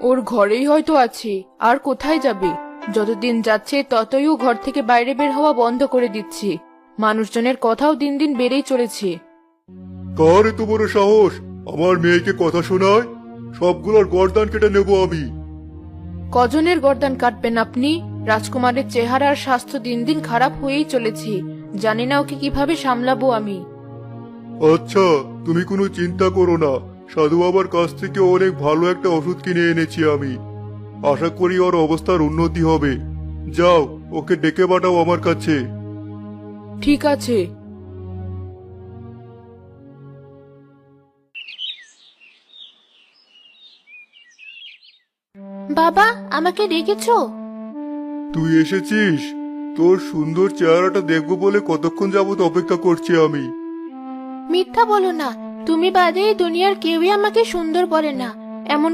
ওর ঘরেই হয়তো আছে, আর কোথায় যাবে? যতদিন যাচ্ছে ততই ও ঘর থেকে বাইরে বের হওয়া বন্ধ করে দিচ্ছে। মানুষজনের কথাও দিন দিন বেড়েই চলেছে। কার এত বড় সাহস আমার মেয়েকে কথা শোনায়? সবগুলোর গর্দান কেটে নেব আমি। কজনের গর্দান কাটবেন আপনি? রাজকুমারের চেহারা আর স্বাস্থ্য দিন দিন খারাপ হয়েই চলেছে। জানি না ওকে কিভাবে সামলাবো আমি। আচ্ছা, তুমি কোনো চিন্তা করো না। সাধু বাবার কাছ থেকে অনেক ভালো একটা ওষুধ কিনে এনেছি আমি। আশা করি ওর অবস্থার উন্নতি হবে। যাও, ওকে ডেকে পাঠাও আমার কাছে। ঠিক আছে। বাবা, আমাকে ডেকেছো? তুই এসেছিস? তোর সুন্দর চেহারাটা দেখবো বলে কতক্ষণ যাবত অপেক্ষা করছি আমি। মিথ্যা বলো না, তুমি বাদে এই দুনিয়ার কেউই আমাকে সুন্দর বলে না। এমন